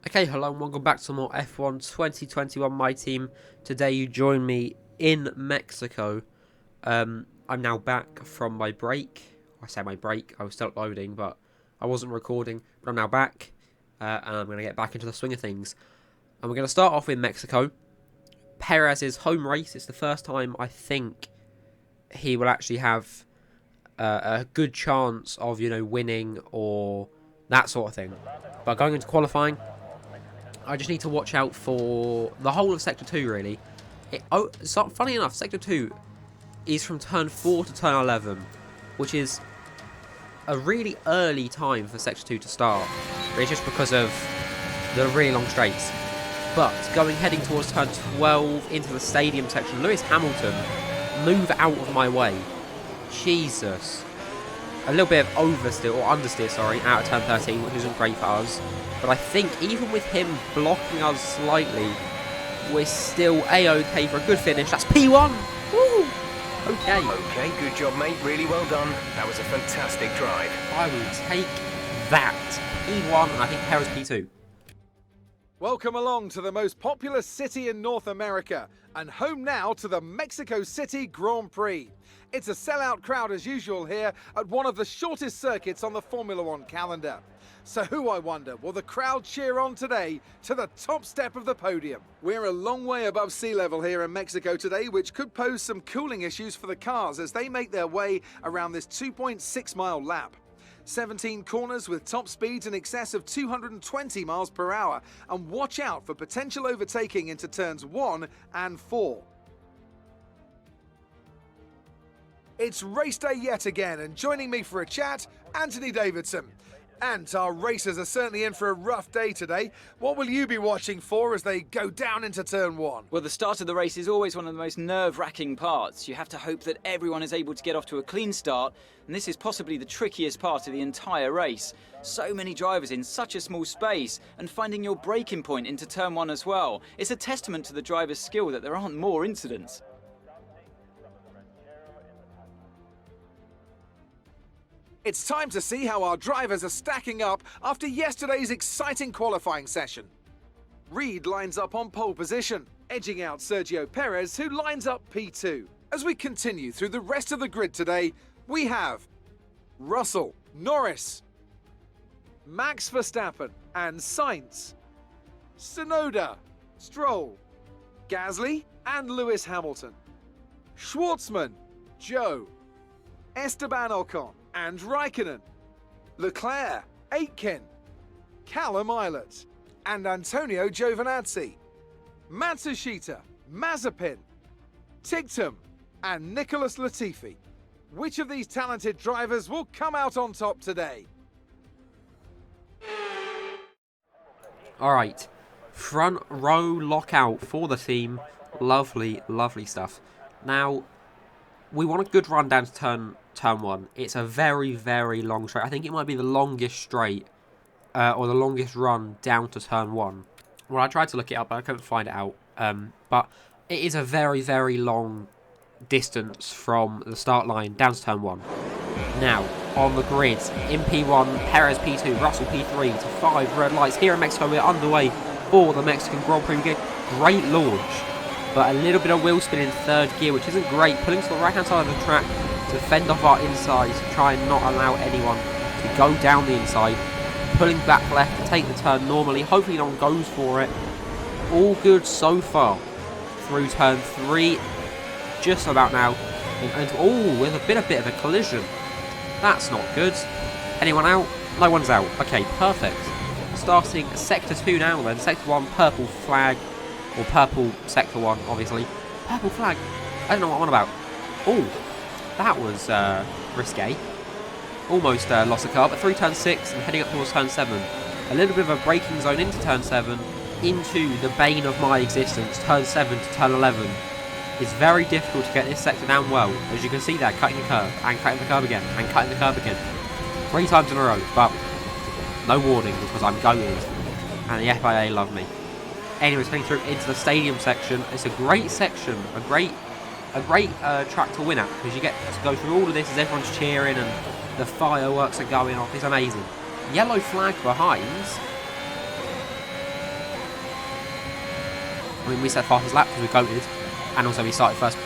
Okay, hello and welcome back to more F1 2021 My Team. Today you join me in Mexico. I'm now back from my break. I say my break, I was still uploading, but I wasn't recording. But I'm now back, and I'm going to get back into the swing of things. And we're going to start off in Mexico. Perez's home race. It's the first time I think he will actually have a good chance of, winning or that sort of thing. But going into qualifying, I just need to watch out for the whole of Sector 2, really. So funny enough, Sector 2 is from turn 4 to turn 11, which is a really early time for Sector 2 to start. But it's just because of the really long straights. But heading towards turn 12 into the stadium section, Lewis Hamilton, move out of my way. Jesus. A little bit of oversteer, or understeer, sorry, out of turn 13, which isn't great for us. But I think even with him blocking us slightly, we're still A-OK for a good finish. That's P1! Woo! Okay. Okay, good job, mate. Really well done. That was a fantastic drive. I will take that. P1, and I think Perez P2. Welcome along to the most popular city in North America, and home now to the Mexico City Grand Prix. It's a sellout crowd as usual here at one of the shortest circuits on the Formula One calendar. So who, I wonder, will the crowd cheer on today to the top step of the podium? We're a long way above sea level here in Mexico today, which could pose some cooling issues for the cars as they make their way around this 2.6 mile lap. 17 corners with top speeds in excess of 220 miles per hour, and watch out for potential overtaking into turns 1 and 4. It's race day yet again, and joining me for a chat, Anthony Davidson. And our racers are certainly in for a rough day today. What will you be watching for as they go down into turn 1? Well, the start of the race is always one of the most nerve-wracking parts. You have to hope that everyone is able to get off to a clean start, and this is possibly the trickiest part of the entire race. So many drivers in such a small space, and finding your braking point into turn 1 as well. It's a testament to the driver's skill that there aren't more incidents. It's time to see how our drivers are stacking up after yesterday's exciting qualifying session. Reed lines up on pole position, edging out Sergio Perez, who lines up P2. As we continue through the rest of the grid today, we have Russell, Norris, Max Verstappen and Sainz, Tsunoda, Stroll, Gasly and Lewis Hamilton, Schwartzman, Joe, Esteban Ocon and Raikkonen, Leclerc, Aitken, Callum Ilott, and Antonio Giovinazzi, Matsushita, Mazepin, Tictum, and Nicholas Latifi. Which of these talented drivers will come out on top today? Alright, front row lockout for the team. Lovely, lovely stuff. Now, we want a good run down to turn 1. It's a very, very long straight. I think it might be the longest straight, or the longest run down to turn 1. Well, I tried to look it up, but I couldn't find it out. But it is a very, very long distance from the start line down to turn 1. Now, on the grid, in P1, Perez P2, Russell P3 to 5 red lights. Here in Mexico, we're underway for the Mexican Grand Prix. We get great launch, but a little bit of wheel spin in third gear, which isn't great. Pulling to the right-hand side of the track to fend off our inside, to try and not allow anyone to go down the inside. Pulling back left to take the turn normally. Hopefully no one goes for it. All good so far. Through turn 3, just about now. And with a bit of a collision. That's not good. Anyone out? No one's out. Okay, perfect. Starting Sector 2 now then. Sector 1, purple flag. Or purple Sector 1, obviously. Purple flag. I don't know what I'm on about. Oh, that was risque. Almost lost a car, but through turn 6 and heading up towards turn 7. A little bit of a braking zone into turn 7. Into the bane of my existence, turn 7 to turn 11. It's very difficult to get this sector down well. As you can see there, cutting the curb, and cutting the curb again, and cutting the curb again. 3 times in a row, but no warning because I'm goated. And the FIA love me. Anyways, heading through into the stadium section. It's a great section, a great track to win at, because you get to go through all of this as everyone's cheering and the fireworks are going off. It's amazing. Yellow flag behind. mean, we set fastest lap because we goated. And also we started first.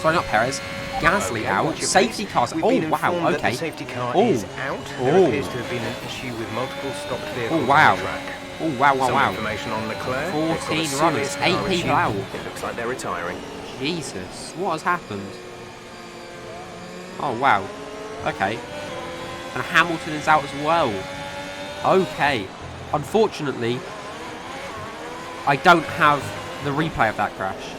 Sorry, not Perez. Gasly out. Safety cars. We've Oh, been wow, informed that okay. the safety car Oh. is out. There Oh. appears to have been an issue with multiple stopped vehicles Oh, wow. on the track. Oh, wow, wow, Some wow. information on Leclerc. 14 They've got a runners, serious 8 car people issue. out. It looks like they're retiring. Jesus, what has happened? Oh, wow. Okay. And Hamilton is out as well. Okay. Unfortunately, I don't have the replay of that crash.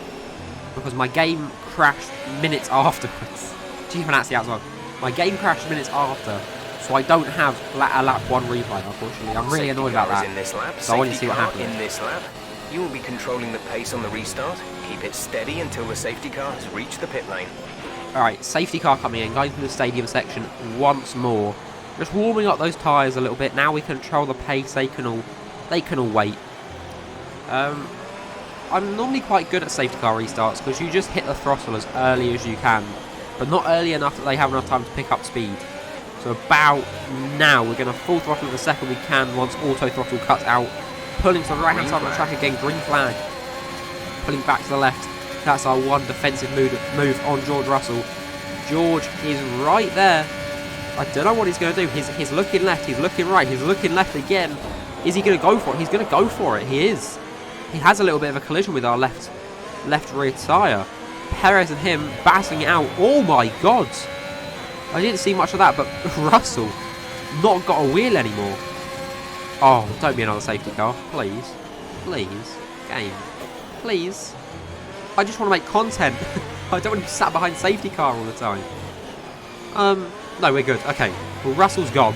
Because my game crashed minutes afterwards. Giovinazzi out as well. My game crashed minutes after. So I don't have a lap 1 replay, unfortunately. I'm really annoyed about that. In this lap. So I want to see what Safety car happens. in this lap. You will be controlling the pace on the restart. Keep it steady until the safety car has reached the pit lane. Alright, safety car coming in, going through the stadium section once more. Just warming up those tyres a little bit. Now we control the pace. They can all wait. I'm normally quite good at safety car restarts because you just hit the throttle as early as you can, but not early enough that they have enough time to pick up speed. So about now, we're going to full throttle the second we can once auto throttle cuts out. Pulling to the right hand side of the track again, green flag. Pulling back to the left. That's our one defensive move on George Russell. George is right there. I don't know what he's going to do. He's looking left, he's looking right, he's looking left again. Is he going to go for it? He's going to go for it. He is. He has a little bit of a collision with our left rear tyre. Perez and him battling it out. Oh my God. I didn't see much of that, but Russell not got a wheel anymore. Oh, don't be another safety car. Please. Please. Game. Please. I just want to make content. I don't want to be sat behind safety car all the time. No, we're good. Okay. Well, Russell's gone.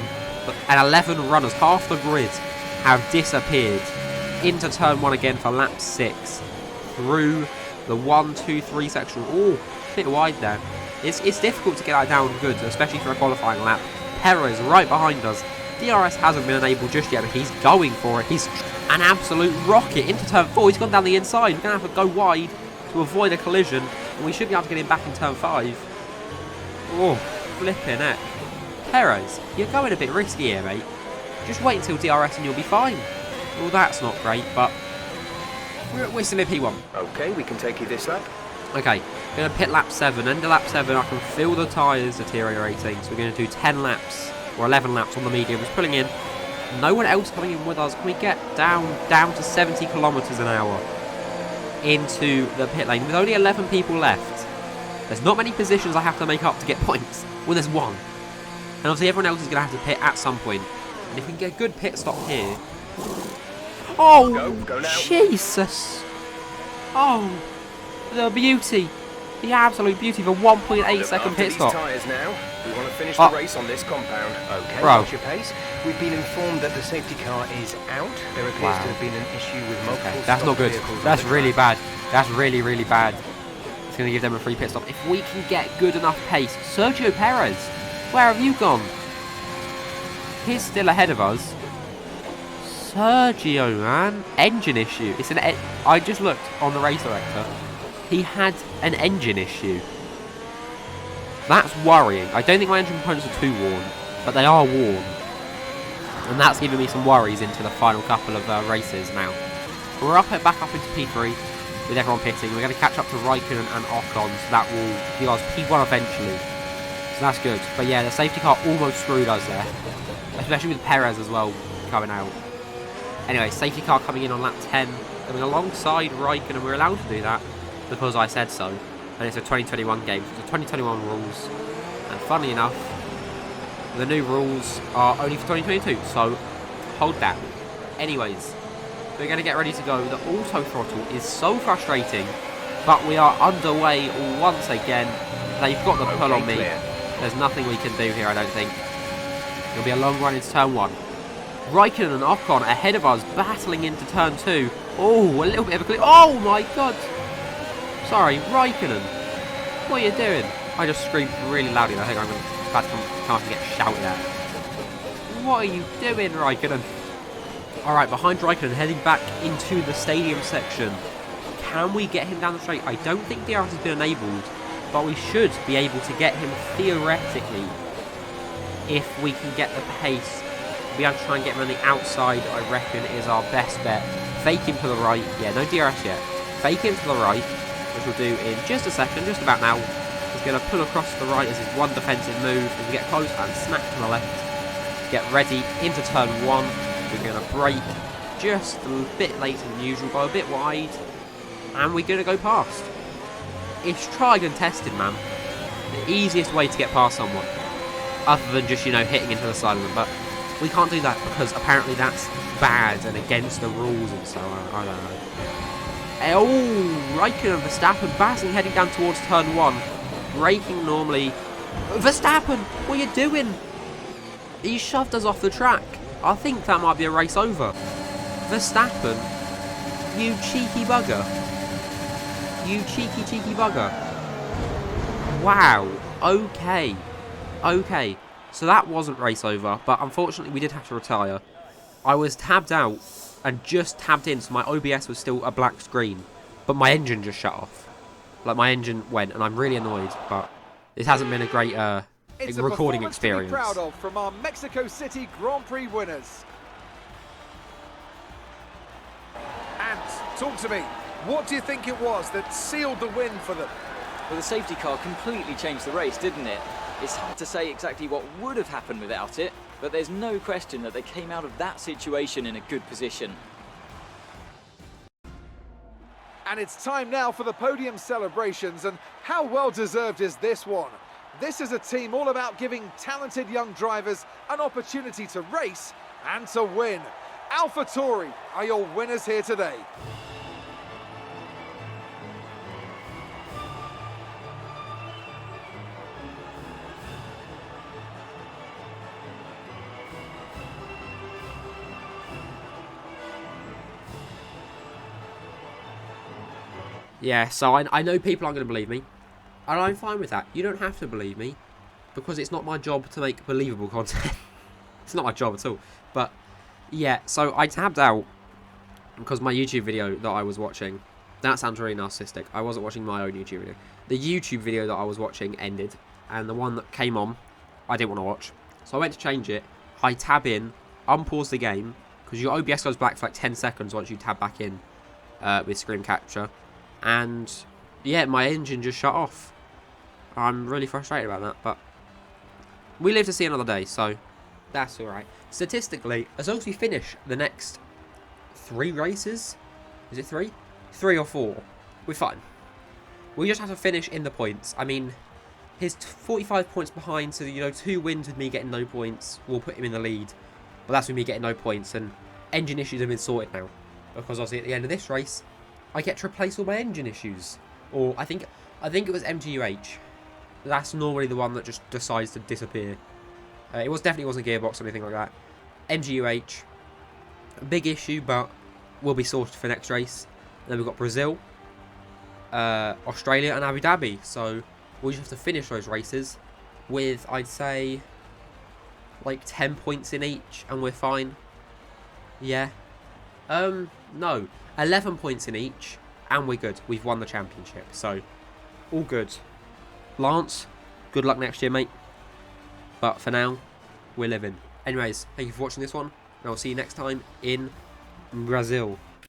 And 11 runners, half the grid, have disappeared into turn 1 again for lap 6. Through the 1, 2, 3 section. Oh, a bit wide there. It's difficult to get that down good, especially for a qualifying lap. Perez right behind us. DRS hasn't been enabled just yet, but he's going for it. He's an absolute rocket into turn 4. He's gone down the inside. We're going to have to go wide to avoid a collision. And we should be able to get him back in turn 5. Oh, flipping heck. Perez, you're going a bit risky here, mate. Just wait until DRS and you'll be fine. Well, that's not great, but we're still in P1. Okay, we can take you this lap. Okay, going to pit lap 7. End of lap 7, I can feel the tyres deteriorating. So we're going to do 10 laps, or 11 laps on the mediums. Pulling in. No one else coming in with us. Can we get down to 70 kilometres an hour into the pit lane with only 11 people left? There's not many positions I have to make up to get points. Well, there's one. And obviously everyone else is going to have to pit at some point. And if we can get a good pit stop here... Oh, Go now. Jesus. Oh, the beauty. The absolute beauty of a 1.8 second pit stop. Tyres now. We want to finish the race on this compound. Okay, Bro. watch your pace. We've been informed that the safety car is out. There appears to have been an issue with multiple That's not stopped good. vehicles on That's the really track. bad. That's really, really bad. It's going to give them a free pit stop. If we can get good enough pace. Sergio Perez, where have you gone? He's still ahead of us. Sergio, man. Engine issue. It's an. I just looked on the race director. He had an engine issue. That's worrying. I don't think my engine components are too worn, but they are worn. And that's giving me some worries into the final couple of races now. We're back up into P3 with everyone pitting. We're going to catch up to Raikkonen and Ocon, so that will give us P1 eventually. So that's good. But yeah, the safety car almost screwed us there. Especially with Perez as well coming out. Anyway, safety car coming in on lap 10. Coming alongside Raikkonen. We're allowed to do that because I said so. And it's a 2021 game. So it's a 2021 rules. And funnily enough, the new rules are only for 2022. So hold that. Anyways, we're going to get ready to go. The auto throttle is so frustrating. But we are underway once again. They've got the pull on me. Clear. There's nothing we can do here, I don't think. It'll be a long run into turn 1. Raikkonen and Ocon ahead of us, battling into turn 2. Oh, a little bit of a clip. Oh my God. Sorry, Raikkonen. What are you doing? I just screamed really loudly. I think I'm about to come up and get shouted at. What are you doing, Raikkonen? Alright, behind Raikkonen, heading back into the stadium section. Can we get him down the straight? I don't think DRS has been enabled, but we should be able to get him theoretically if we can get the pace. Be able to try and get him on the outside, I reckon, is our best bet. Fake him to the right. Yeah, no DRS yet. Fake him to the right, which we'll do in just a second, just about now. He's going to pull across to the right as his one defensive move. As we get close and smack to the left. Get ready into turn 1. We're going to brake just a bit later than usual, go a bit wide. And we're going to go past. It's tried and tested, man. The easiest way to get past someone. Other than just, you know, hitting into the side of them. But we can't do that because apparently that's bad and against the rules and so on. I don't know. Oh, Raikkonen and Verstappen passing, heading down towards turn 1. Braking normally. Verstappen, what are you doing? He shoved us off the track. I think that might be a race over. Verstappen, you cheeky bugger. You cheeky bugger. Wow. Okay. Okay. So that wasn't race over, but unfortunately we did have to retire. I was tabbed out and just tabbed in, so my OBS was still a black screen. But my engine just shut off. Like, my engine went, and I'm really annoyed, but this hasn't been a great recording experience. To be proud of from our Mexico City Grand Prix winners. And talk to me. What do you think it was that sealed the win for them? Well, the safety car completely changed the race, didn't it? It's hard to say exactly what would have happened without it, but there's no question that they came out of that situation in a good position. And it's time now for the podium celebrations, and how well deserved is this one? This is a team all about giving talented young drivers an opportunity to race and to win. AlphaTauri are your winners here today. Yeah, so I know people aren't going to believe me, and I'm fine with that. You don't have to believe me, because it's not my job to make believable content. It's not my job at all. But, yeah, so I tabbed out because my YouTube video that I was watching, that sounds really narcissistic. I wasn't watching my own YouTube video. The YouTube video that I was watching ended, and the one that came on, I didn't want to watch. So I went to change it. I tab in, unpause the game, because your OBS goes back for like 10 seconds once you tab back in with screen capture. And yeah, my engine just shut off. I'm really frustrated about that, but we live to see another day, so that's alright. Statistically, as long as we finish the next 3 races, is it 3? 3 or 4, we're fine. We just have to finish in the points. I mean, he's 45 points behind, so, you know, 2 wins with me getting no points will put him in the lead. But that's with me getting no points, and engine issues have been sorted now. Because obviously at the end of this race, I get to replace all my engine issues. Or I think it was MGUH. That's normally the one that just decides to disappear. It definitely wasn't gearbox or anything like that. MGUH, a big issue, but will be sorted for next race. And then we've got Brazil, Australia, and Abu Dhabi. So we'll just have to finish those races with, I'd say, like 10 points in each, and we're fine. Yeah. No. 11 points in each, and we're good. We've won the championship, so all good. Lance, good luck next year, mate. But for now, we're living. Anyways, thank you for watching this one, and I'll see you next time in Brazil.